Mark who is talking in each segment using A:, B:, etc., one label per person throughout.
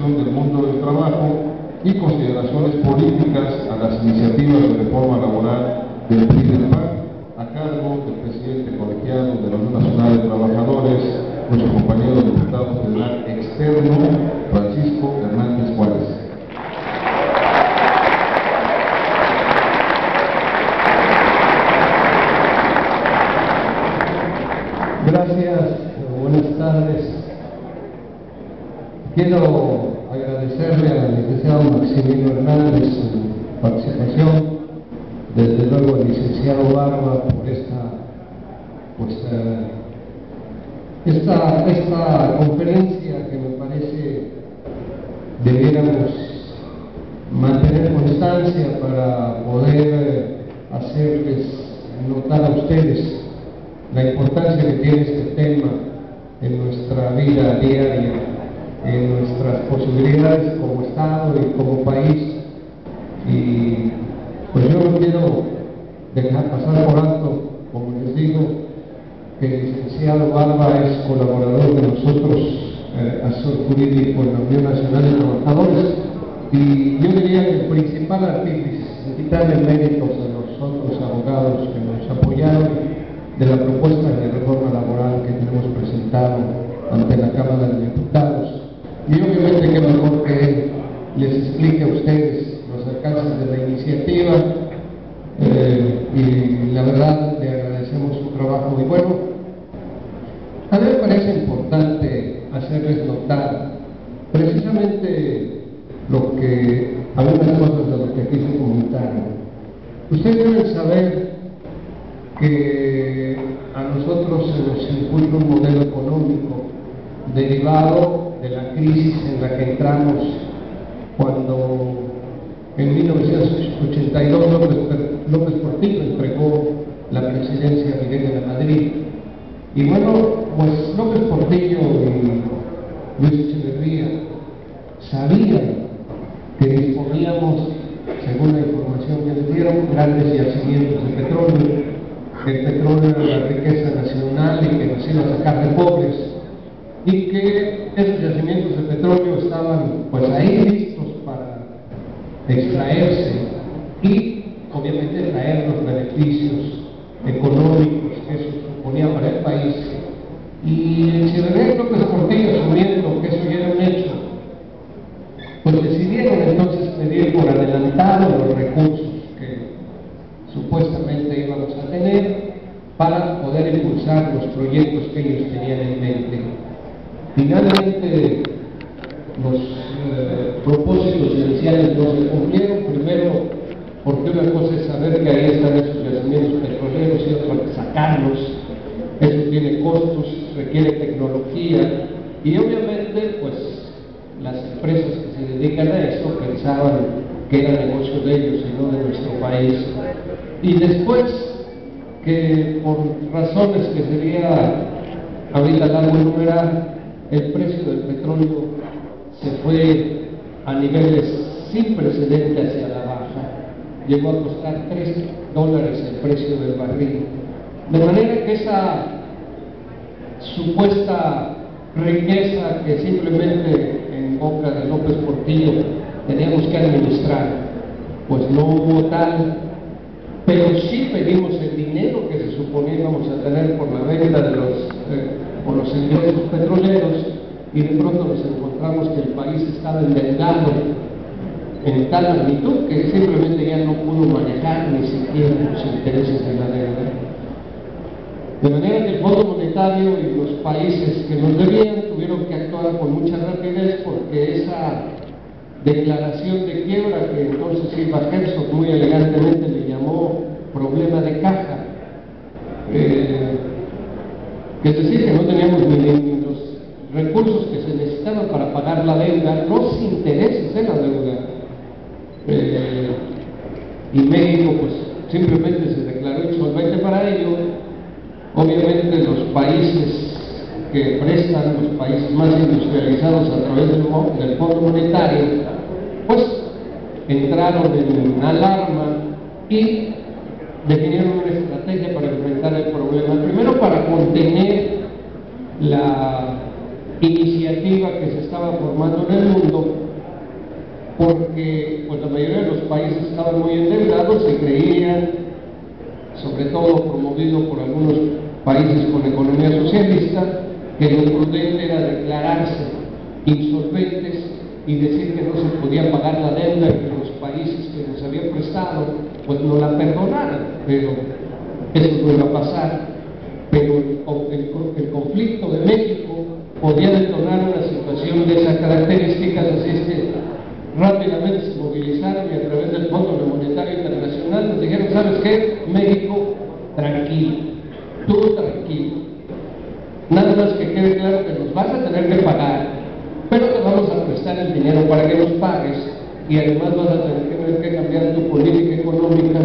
A: situación del mundo del trabajo y consideraciones políticas a las iniciativas de reforma laboral del PRI y del PAN, a cargo del presidente colegiado de la Unión Nacional de Trabajadores, nuestro compañero diputado federal externo, Francisco Hernández Juárez.
B: Gracias, buenas tardes. Quiero agradecerle al licenciado Maximino Hernández su participación, desde luego al licenciado Barba por esta conferencia que me parece debiéramos mantener constancia para poder hacerles notar a ustedes la importancia que tiene este tema en nuestra vida diaria, en nuestras posibilidades como Estado y como país. Y pues yo no quiero dejar pasar por alto, como les digo, que el licenciado Barba es colaborador de nosotros, asesor jurídico en la Unión Nacional de Trabajadores, y yo diría que el principal artífice, sin quitarle méritos a los otros abogados que nos apoyaron, de la propuesta de reforma laboral que tenemos presentado ante la Cámara de Diputados. Y obviamente que mejor que él les explique a ustedes los alcances de la iniciativa, y la verdad le agradecemos su trabajo. Y bueno, a mí me parece importante hacerles notar precisamente algunas cosas de lo que aquí se comentaron. Ustedes deben saber que a nosotros se nos impuso un modelo económico derivado de la crisis en la que entramos cuando en 1982 López Portillo entregó la presidencia a Miguel de la Madrid. Y bueno, pues López Portillo y Luis Echeverría sabían que disponíamos, según la información que les dieron, grandes yacimientos de petróleo, que el petróleo era la riqueza nacional y que nos iba a sacar de pobres, y que esos yacimientos de petróleo estaban pues ahí listos para extraerse y obviamente traer los beneficios económicos que eso suponía para el país. Y Echeverría y López Portillo, asumiendo que eso ya era un hecho, pues decidieron entonces pedir por adelantado los recursos que supuestamente íbamos a tener para poder impulsar los proyectos que ellos tenían en mente. Finalmente, los propósitos iniciales no se cumplieron, primero porque una cosa es saber que ahí están esos yacimientos petroleros y otra sacarlos. Eso tiene costos, requiere tecnología y obviamente pues las empresas que se dedican a eso pensaban que era negocio de ellos y no de nuestro país. Y después, que por razones que sería ahorita largo enumerar, el precio del petróleo se fue a niveles sin precedentes hacia la baja. Llegó a costar $3 el precio del barril. De manera que esa supuesta riqueza que simplemente en boca de López Portillo teníamos que administrar, pues no hubo tal, pero sí pedimos el dinero que se suponía íbamos a tener por la venta de por los ingresos petroleros, y de pronto nos encontramos que el país estaba endeudado en tal magnitud que simplemente ya no pudo manejar ni siquiera los intereses de la deuda. De manera que el Fondo Monetario y los países que nos debían tuvieron que actuar con mucha rapidez, porque esa declaración de quiebra, que entonces Silva Herzog muy elegantemente le llamó problema de caja, es decir, que no teníamos ni los recursos que se necesitaban para pagar la deuda, los intereses de la deuda, y México pues simplemente se declaró insolvente para ello. Obviamente los países que prestan, los países más industrializados a través del Fondo Monetario, pues entraron en alarma y definieron una estrategia para enfrentar el problema. Primero, para contener iniciativa que se estaba formando en el mundo, porque pues la mayoría de los países estaban muy endeudados y creían, sobre todo promovido por algunos países con economía socialista, que lo prudente era declararse insolventes y decir que no se podía pagar la deuda y que los países que nos habían prestado pues no la perdonaran, pero eso no iba a pasar. Pero el conflicto de México podía detonar una situación de esas características, así es que rápidamente se movilizaron y a través del Fondo Monetario Internacional nos dijeron: ¿sabes qué? México, tranquilo, tú tranquilo, nada más que quede claro que nos vas a tener que pagar, pero te vamos a prestar el dinero para que nos pagues, y además vas a tener que cambiar tu política económica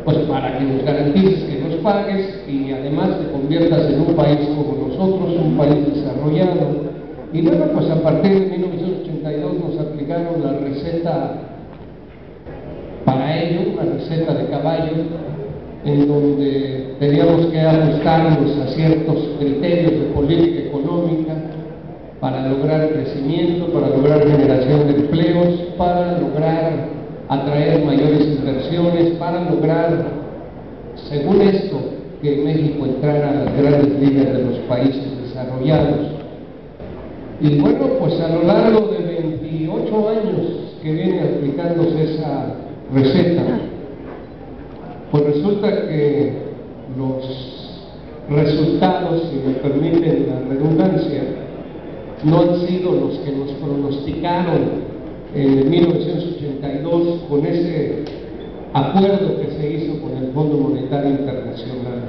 B: pues para que nos garantices que nos pagues y además te conviertas en un país como nosotros, un país desarrollado. Y bueno, pues a partir de 1982 nos aplicaron la receta para ello, una receta de caballo, en donde teníamos que ajustarnos a ciertos criterios de política económica para lograr crecimiento, para lograr generación de empleos, para lograr atraer mayores inversiones, para lograr, según esto, que México entrara a las grandes ligas de los países desarrollados. Y bueno, pues a lo largo de 28 años que viene aplicándose esa receta, pues resulta que los resultados, si me permiten la redundancia, no han sido los que nos pronosticaron en 1982 con ese acuerdo que se hizo con el Fondo Monetario Internacional.